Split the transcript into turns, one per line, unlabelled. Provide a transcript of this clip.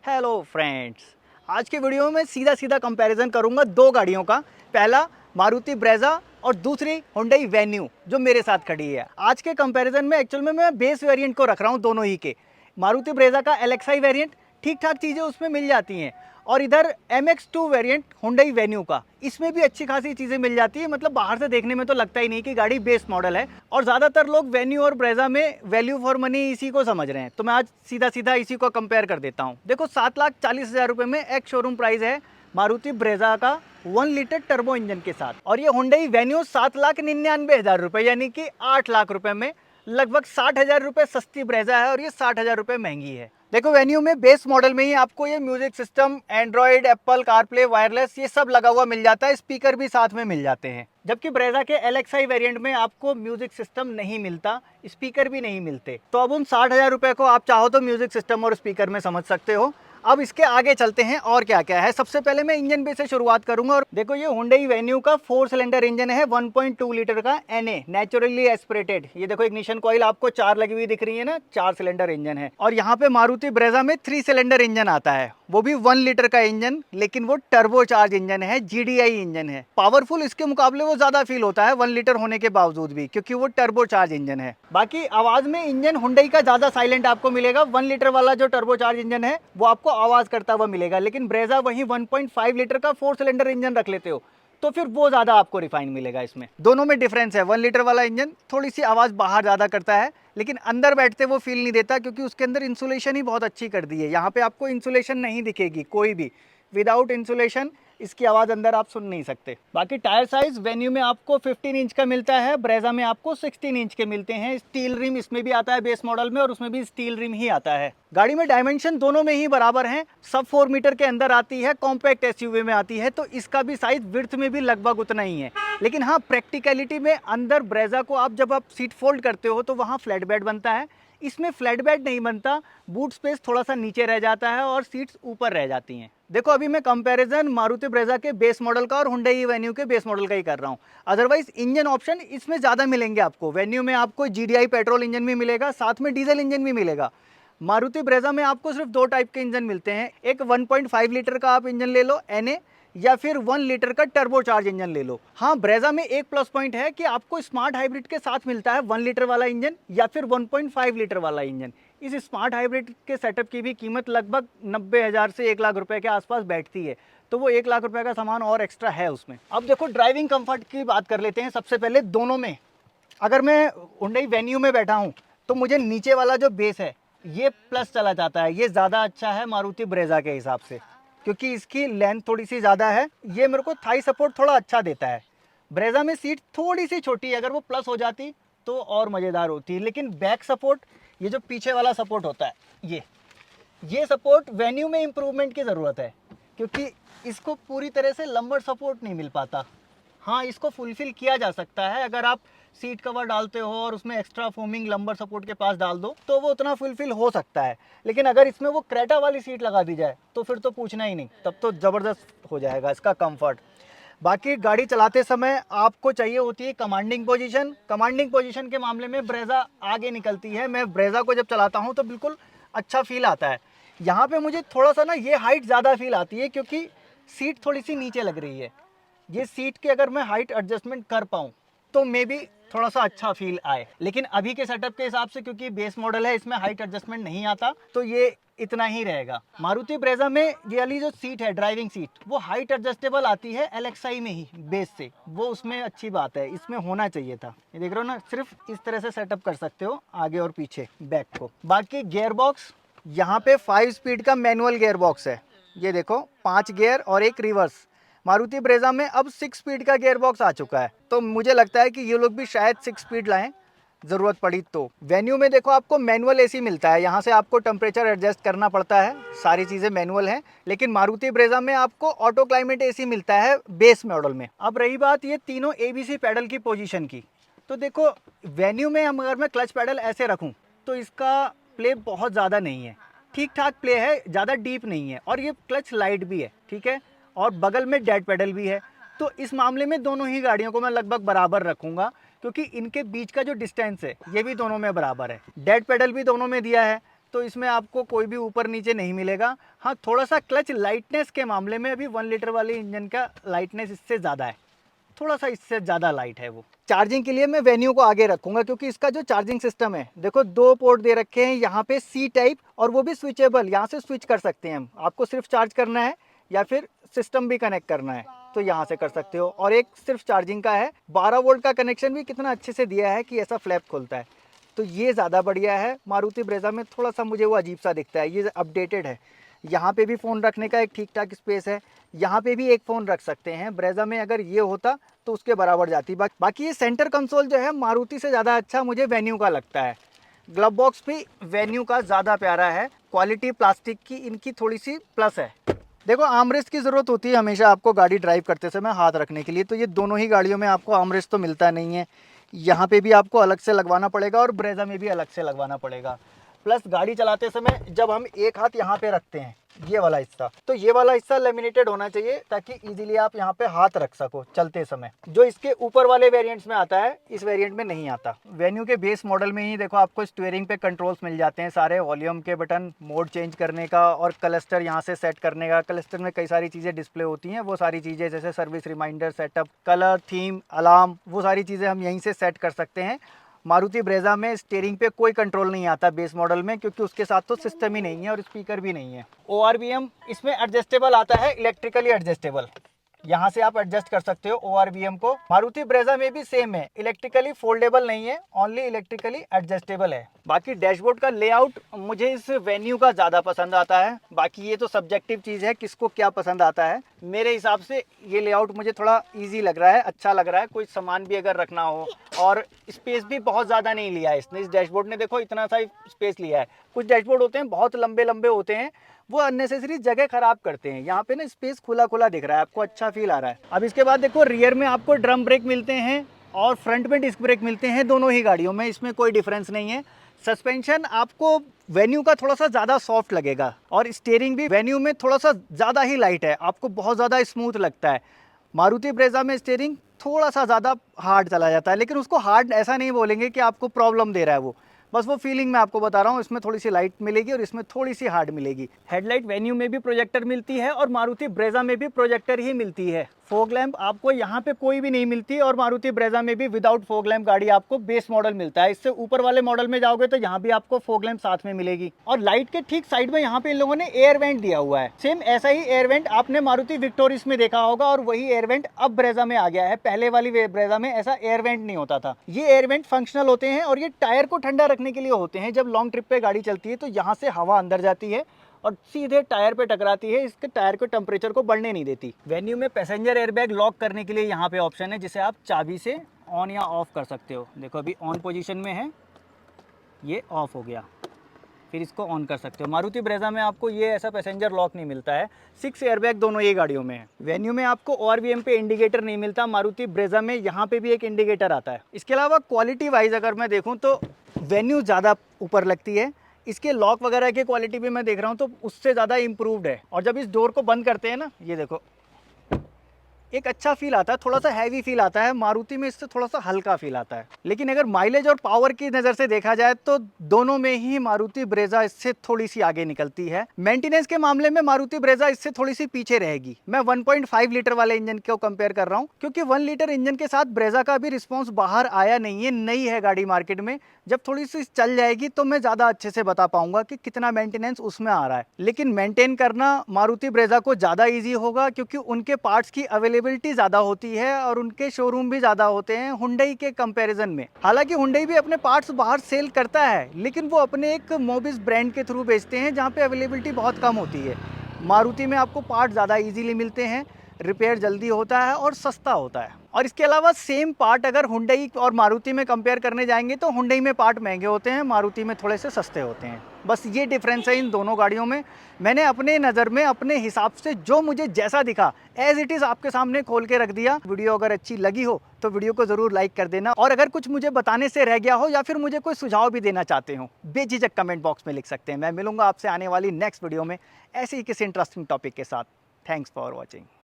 Hello friends, आज के video में सीधा सीधा कंपैरिजन करूंगा दो गाड़ियों का। पहला मारुति ब्रेजा और दूसरी हुंडई वेन्यू जो मेरे साथ खड़ी है। आज के कंपैरिजन में एक्चुअल में मैं बेस वेरिएंट को रख रहा हूं दोनों ही के। मारुति ब्रेजा का LXi वेरिएंट ठीक ठाक चीज़ें उसमें मिल जाती हैं और इधर MX2 वेरिएंट हुंडई वेन्यू का, इसमें भी अच्छी खासी चीज़ें मिल जाती है। मतलब बाहर से देखने में तो लगता ही नहीं कि गाड़ी बेस मॉडल है और ज़्यादातर लोग वेन्यू और ब्रेजा में वैल्यू फॉर मनी इसी को समझ रहे हैं। तो मैं आज सीधा सीधा इसी को कंपेयर कर देता हूँ। देखो 7,40,000 रुपये में एक शोरूम प्राइस है मारुति ब्रेजा का 1 लीटर टर्बो इंजन के साथ, और ये हुंडई वेन्यू 7,99,000 रुपये यानी कि 8 लाख रुपए में लगभग 60,000 रुपये सस्ती ब्रेजा है और ये 60,000 रुपये महंगी है। देखो वेन्यू में बेस मॉडल में ही आपको ये music system, Android, Apple CarPlay, wireless ये सब लगा हुआ मिल जाता है। स्पीकर भी साथ में मिल जाते हैं। जबकि ब्रेजा के LXi वेरिएंट में आपको म्यूजिक सिस्टम नहीं मिलता, स्पीकर भी नहीं मिलते। तो अब उन 60,000 रुपये को आप चाहो तो म्यूजिक सिस्टम और स्पीकर में समझ सकते हो। अब इसके आगे चलते हैं और क्या क्या है। सबसे पहले मैं इंजन पे से शुरुआत करूंगा और देखो ये हुंडई वेन्यू का 4 सिलेंडर इंजन है 1.2 लीटर का NA नेचुरली एस्पिरेटेड। ये देखो इग्निशन कॉइल आपको 4 लगी हुई दिख रही है ना, 4 सिलेंडर इंजन है। और यहाँ पे मारुति ब्रेजा में 3 सिलेंडर इंजन आता है, वो भी 1 लीटर का इंजन, लेकिन वो टर्बो चार्ज इंजन है, GDI इंजन है। पावरफुल इसके मुकाबले वो ज्यादा फील होता है 1 लीटर होने के बावजूद भी, क्योंकि वो टर्बो चार्ज इंजन है। बाकी आवाज में इंजन हुंडई का ज्यादा साइलेंट आपको मिलेगा। 1 लीटर वाला जो टर्बो चार्ज इंजन है वो आपको आवाज करता हुआ मिलेगा, लेकिन ब्रेजा वही 1.5 लीटर का 4 सिलेंडर इंजन रख लेते हो तो फिर वो ज्यादा आपको रिफाइन मिलेगा। इसमें दोनों में डिफरेंस है। 1 लीटर वाला इंजन थोड़ी सी आवाज बाहर ज्यादा करता है, लेकिन अंदर बैठते वो फील नहीं देता, क्योंकि उसके अंदर इंसुलेशन ही बहुत अच्छी कर दी है। यहाँ पे आपको इंसुलेशन नहीं दिखेगी कोई भी, विदाउट इंसुलेशन इसकी आवाज़ अंदर आप सुन नहीं सकते। बाकी टायर साइज वेन्यू में आपको 15 इंच का मिलता है, ब्रेजा में आपको 16 इंच के मिलते हैं। स्टील रिम इसमें भी आता है बेस मॉडल में, और उसमें भी स्टील रिम ही आता है। गाड़ी में डायमेंशन दोनों में ही बराबर हैं। सब 4 मीटर के अंदर आती है, कॉम्पैक्ट SUV में आती है, तो इसका भी साइज विड्थ में भी लगभग उतना ही है। लेकिन हाँ, प्रैक्टिकलिटी में अंदर ब्रेजा को आप जब आप सीट फोल्ड करते हो तो वहाँ फ्लैट बेड बनता है, इसमें फ्लैट बेड नहीं बनता। बूट स्पेस थोड़ा सा नीचे रह जाता है और सीट्स ऊपर रह जाती हैं। देखो अभी मैं कंपैरिजन मारुति ब्रेजा के बेस मॉडल का और हुंडई वेन्यू के बेस मॉडल का ही कर रहा हूँ। अदरवाइज इंजन ऑप्शन इसमें ज़्यादा मिलेंगे आपको। वेन्यू में आपको GDI पेट्रोल इंजन भी मिलेगा, साथ में डीजल इंजन भी मिलेगा। मारुति ब्रेजा में आपको सिर्फ 2 टाइप के इंजन मिलते हैं। एक 1.5 लीटर का आप इंजन ले लो NA, या फिर 1 लीटर का टर्बो चार्ज इंजन ले लो। हाँ, ब्रेजा में एक प्लस पॉइंट है कि आपको स्मार्ट हाइब्रिड के साथ मिलता है 1 लीटर वाला इंजन या फिर 1.5 लीटर वाला इंजन। इस स्मार्ट हाइब्रिड के सेटअप की भी कीमत लगभग 90,000 से 1 लाख रुपए के आसपास बैठती है, तो वो 1 लाख रुपए का सामान और एक्स्ट्रा है उसमें। अब देखो ड्राइविंग कंफर्ट की बात कर लेते हैं। सबसे पहले दोनों में, अगर मैं हुंडई वेन्यू में बैठा हूँ तो मुझे नीचे वाला जो बेस है ये प्लस चला जाता है। ये ज़्यादा अच्छा है मारुति ब्रेजा के हिसाब से, क्योंकि इसकी लेंथ थोड़ी सी ज़्यादा है। ये मेरे को थाई सपोर्ट थोड़ा अच्छा देता है। ब्रेजा में सीट थोड़ी सी छोटी है, अगर वो प्लस हो जाती तो और मज़ेदार होती। लेकिन बैक सपोर्ट, ये जो पीछे वाला सपोर्ट होता है, ये सपोर्ट वेन्यू में इम्प्रूवमेंट की ज़रूरत है, क्योंकि इसको पूरी तरह से लंबर सपोर्ट नहीं मिल पाता। हाँ, इसको फुलफिल किया जा सकता है अगर आप सीट कवर डालते हो और उसमें एक्स्ट्रा फोमिंग लंबर सपोर्ट के पास डाल दो तो वो उतना फुलफिल हो सकता है। लेकिन अगर इसमें वो क्रेटा वाली सीट लगा दी जाए तो फिर तो पूछना ही नहीं, तब तो ज़बरदस्त हो जाएगा इसका कंफर्ट। बाकी गाड़ी चलाते समय आपको चाहिए होती है कमांडिंग पोजीशन। कमांडिंग पोजीशन के मामले में ब्रेजा आगे निकलती है। मैं ब्रेजा को जब चलाता हूँ तो बिल्कुल अच्छा फील आता है। यहाँ पे मुझे थोड़ा सा ना ये हाइट ज़्यादा फील आती है, क्योंकि सीट थोड़ी सी नीचे लग रही है। ये सीट की अगर मैं हाइट एडजस्टमेंट कर पाऊँ तो मे बी थोड़ा सा अच्छा फील आए। लेकिन अभी के सेटअप के हिसाब से, क्योंकि बेस मॉडल है, इसमें हाइट एडजस्टमेंट नहीं आता, तो ये इतना ही रहेगा। मारुति ब्रेजा में ये वाली जो सीट है, ड्राइविंग सीट, वो हाइट एडजस्टेबल आती है LXi में ही बेस से। वो उसमें अच्छी बात है, इसमें होना चाहिए था। ये देख रहे हो ना, सिर्फ इस तरह से सेटअप कर सकते हो आगे और पीछे बैक को। बाकी गियर बॉक्स, यहाँ पे 5 स्पीड का मैनुअल गियर बॉक्स है। ये देखो 5 गियर और एक रिवर्स। मारुति ब्रेजा में अब 6 स्पीड का गियर बॉक्स आ चुका है, तो मुझे लगता है कि ये लोग भी शायद 6 स्पीड लाएं ज़रूरत पड़ी तो। वेन्यू में देखो आपको मैनुअल AC मिलता है, यहाँ से आपको टेम्परेचर एडजस्ट करना पड़ता है, सारी चीज़ें मैनुअल हैं। लेकिन मारुति ब्रेजा में आपको ऑटो क्लाइमेट AC मिलता है बेस मॉडल में। अब रही बात ये तीनों ABC पैडल की पोजीशन की, तो देखो वेन्यू में हम अगर मैं क्लच पैडल ऐसे रखूँ तो इसका प्ले बहुत ज़्यादा नहीं है, ठीक ठाक प्ले है, ज़्यादा डीप नहीं है, और ये क्लच लाइट भी है, ठीक है, और बगल में डेड पेडल भी है। तो इस मामले में दोनों ही गाड़ियों को मैं लगभग बराबर रखूंगा, क्योंकि इनके बीच का जो डिस्टेंस है ये भी दोनों में बराबर है। डेड पेडल भी दोनों में दिया है, तो इसमें आपको कोई भी ऊपर नीचे नहीं मिलेगा। हाँ, थोड़ा सा क्लच लाइटनेस के मामले में अभी 1 लीटर वाले इंजन का लाइटनेस इससे ज़्यादा है, थोड़ा सा इससे ज़्यादा लाइट है वो। चार्जिंग के लिए मैं वेन्यू को आगे रखूंगा क्योंकि इसका जो चार्जिंग सिस्टम है, देखो 2 पोर्ट दे रखे हैं यहाँ पे सी टाइप, और वो भी स्विचेबल, यहाँ से स्विच कर सकते हैं हम। आपको सिर्फ चार्ज करना है या फिर सिस्टम भी कनेक्ट करना है तो यहाँ से कर सकते हो। और एक सिर्फ चार्जिंग का है। 12 वोल्ट का कनेक्शन भी कितना अच्छे से दिया है कि ऐसा फ्लैप खुलता है, तो ये ज़्यादा बढ़िया है। मारुति ब्रेजा में थोड़ा सा मुझे वो अजीब सा दिखता है, ये अपडेटेड है। यहाँ पे भी फ़ोन रखने का एक ठीक ठाक स्पेस है, यहाँ पे भी एक फ़ोन रख सकते हैं। ब्रेजा में अगर ये होता तो उसके बराबर जाती। बाकी ये सेंटर कंसोल जो है मारुति से ज़्यादा अच्छा मुझे वेन्यू का लगता है। ग्लव बॉक्स भी वेन्यू का ज़्यादा प्यारा है। क्वालिटी प्लास्टिक की इनकी थोड़ी सी प्लस है। देखो, आर्मरेस्ट की ज़रूरत होती है हमेशा आपको गाड़ी ड्राइव करते समय हाथ रखने के लिए, तो ये दोनों ही गाड़ियों में आपको आर्मरेस्ट तो मिलता नहीं है। यहाँ पे भी आपको अलग से लगवाना पड़ेगा और ब्रेजा में भी अलग से लगवाना पड़ेगा। प्लस गाड़ी चलाते समय जब हम एक हाथ यहाँ पे रखते हैं, ये वाला हिस्सा, तो ये वाला हिस्सा लेमिनेटेड होना चाहिए ताकि इजीली आप यहाँ पे हाथ रख सको चलते समय। जो इसके ऊपर वाले वेरिएंट्स में आता है, इस वेरिएंट में नहीं आता। वेन्यू के बेस मॉडल में ही देखो आपको स्टीयरिंग पे कंट्रोल्स मिल जाते हैं सारे, वॉल्यूम के बटन, मोड चेंज करने का और क्लस्टर यहाँ से सेट करने का। क्लस्टर में कई सारी चीज़ें डिस्प्ले होती हैं, वो सारी चीज़ें जैसे service reminder, setup, colour, theme, alarm, वो सारी चीज़ें हम यहीं से सेट कर सकते हैं। मारुति ब्रेजा में स्टीयरिंग पे कोई कंट्रोल नहीं आता बेस मॉडल में, क्योंकि उसके साथ तो सिस्टम ही नहीं है और स्पीकर भी नहीं है। ORVM इसमें एडजस्टेबल आता है, इलेक्ट्रिकली एडजस्टेबल, यहाँ से आप एडजस्ट कर सकते हो ORVM को। मारुति ब्रेजा में भी सेम है, इलेक्ट्रिकली फोल्डेबल नहीं है, ओनली इलेक्ट्रिकली एडजस्टेबल है। बाकी डैशबोर्ड का लेआउट मुझे इस वेन्यू का ज़्यादा पसंद आता है। बाकी ये तो सब्जेक्टिव चीज़ है, किसको क्या पसंद आता है। मेरे हिसाब से ये लेआउट मुझे थोड़ा ईजी लग रहा है, अच्छा लग रहा है। कोई सामान भी अगर रखना हो, और स्पेस भी बहुत ज़्यादा नहीं लिया है इसने, इस डैशबोर्ड ने देखो इतना सा स्पेस लिया है। कुछ डैशबोर्ड होते हैं बहुत लंबे लंबे होते हैं, वो अननेसेसरी जगह खराब करते हैं। यहाँ पे ना स्पेस खुला खुला दिख रहा है, आपको अच्छा फील आ रहा है। अब इसके बाद देखो, रियर में आपको ड्रम ब्रेक मिलते हैं और फ्रंट में डिस्क ब्रेक मिलते हैं दोनों ही गाड़ियों में, इसमें कोई डिफरेंस नहीं है। सस्पेंशन आपको वेन्यू का थोड़ा सा ज़्यादा सॉफ्ट लगेगा और स्टीयरिंग भी वेन्यू में थोड़ा सा ज़्यादा ही लाइट है, आपको बहुत ज़्यादा स्मूथ लगता है। मारुति ब्रेजा में स्टीयरिंग थोड़ा सा ज़्यादा हार्ड चला जाता है, लेकिन उसको हार्ड ऐसा नहीं बोलेंगे कि आपको प्रॉब्लम दे रहा है वो, बस वो फीलिंग मैं आपको बता रहा हूँ। इसमें थोड़ी सी लाइट मिलेगी और इसमें थोड़ी सी हार्ड मिलेगी। हेडलाइट वेन्यू में भी प्रोजेक्टर मिलती है और मारुति ब्रेजा में भी प्रोजेक्टर ही मिलती है। फॉग लैंप आपको यहाँ पे कोई भी नहीं मिलती, और मारुति ब्रेजा में भी विदाउट फॉग लैंप गाड़ी आपको बेस मॉडल मिलता है। इससे ऊपर वाले मॉडल में जाओगे तो यहाँ भी आपको फॉग लैंप साथ में मिलेगी। और लाइट के ठीक साइड में यहाँ पे इन लोगों ने एयर वेंट दिया हुआ है। सेम ऐसा ही एयर वेंट आपने मारुति विक्टोरियस में देखा होगा, और वही एयर वेंट अब ब्रेजा में आ गया है। पहले वाली ब्रेजा में ऐसा एयर वेंट नहीं होता था। ये एयर वेंट फंक्शनल होते हैं और ये टायर को ठंडा रखने के लिए होते हैं। जब लॉन्ग ट्रिप पे गाड़ी चलती है तो यहाँ से हवा अंदर जाती है और सीधे टायर पे टकराती है, इसके टायर के टेम्परेचर को बढ़ने नहीं देती। वेन्यू में पैसेंजर एयरबैग लॉक करने के लिए यहाँ पे ऑप्शन है, जिसे आप चाबी से ऑन या ऑफ कर सकते हो। देखो अभी ऑन पोजीशन में है, ये ऑफ हो गया, फिर इसको ऑन कर सकते हो। मारुति ब्रेजा में आपको ये ऐसा पैसेंजर लॉक नहीं मिलता है। 6 एयरबैग दोनों ही गाड़ियों में है। वेन्यू में आपको ORVM पे इंडिकेटर नहीं मिलता, मारुति ब्रेजा में यहाँ पे भी एक इंडिकेटर आता है। इसके अलावा क्वालिटी वाइज अगर मैं देखूँ तो वेन्यू ज़्यादा ऊपर लगती है। इसके लॉक वगैरह की क्वालिटी भी मैं देख रहा हूँ तो उससे ज़्यादा इम्प्रूव्ड है। और जब इस डोर को बंद करते हैं ना, ये देखो, एक अच्छा फील आता है, थोड़ा सा हैवी फील आता है। मारुति में इससे थोड़ा सा हल्का फील आता है। लेकिन अगर माइलेज और पावर की नज़र से देखा जाए तो दोनों में ही मारुति ब्रेजा इससे थोड़ी सी आगे निकलती है। मेंटेनेंस के मामले में मारुति ब्रेजा इससे थोड़ी सी पीछे रहेगी। मैं 1.5 लीटर वाले इंजन को कंपेयर कर रहा हूँ, क्योंकि 1 लीटर इंजन के साथ ब्रेजा का भी रिस्पॉन्स बाहर आया नहीं है, नई है गाड़ी मार्केट में। जब थोड़ी सी चल जाएगी तो मैं ज़्यादा अच्छे से बता पाऊंगा कि कितना मेंटेनेंस उसमें आ रहा है। लेकिन मेंटेन करना मारुति ब्रेजा को ज़्यादा ईजी होगा, क्योंकि उनके पार्ट्स की अवेलेबिलिटी ज़्यादा होती है और उनके शोरूम भी ज़्यादा होते हैं हुंडई के कंपैरिजन में। हालांकि हुंडई भी अपने पार्ट्स बाहर सेल करता है, लेकिन वो अपने एक मोबिस ब्रांड के थ्रू बेचते हैं, जहाँ पे अवेलेबिलिटी बहुत कम होती है। मारुति में आपको पार्ट ज़्यादा ईजीली मिलते हैं, रिपेयर जल्दी होता है और सस्ता होता है। और इसके अलावा सेम पार्ट अगर हुंडई और मारुति में कंपेयर करने जाएंगे तो हुंडई में पार्ट महंगे होते हैं, मारुति में थोड़े से सस्ते होते हैं। बस ये डिफरेंस है इन दोनों गाड़ियों में। मैंने अपने नज़र में अपने हिसाब से जो मुझे जैसा दिखा एज इट इज़ आपके सामने खोल के रख दिया। वीडियो अगर अच्छी लगी हो तो वीडियो को ज़रूर लाइक कर देना, और अगर कुछ मुझे बताने से रह गया हो या फिर मुझे कोई सुझाव भी देना चाहते हो, बेझिझक कमेंट बॉक्स में लिख सकते हैं। मैं मिलूंगा आपसे आने वाली नेक्स्ट वीडियो में ऐसे ही किसी इंटरेस्टिंग टॉपिक के साथ। Thanks for watching.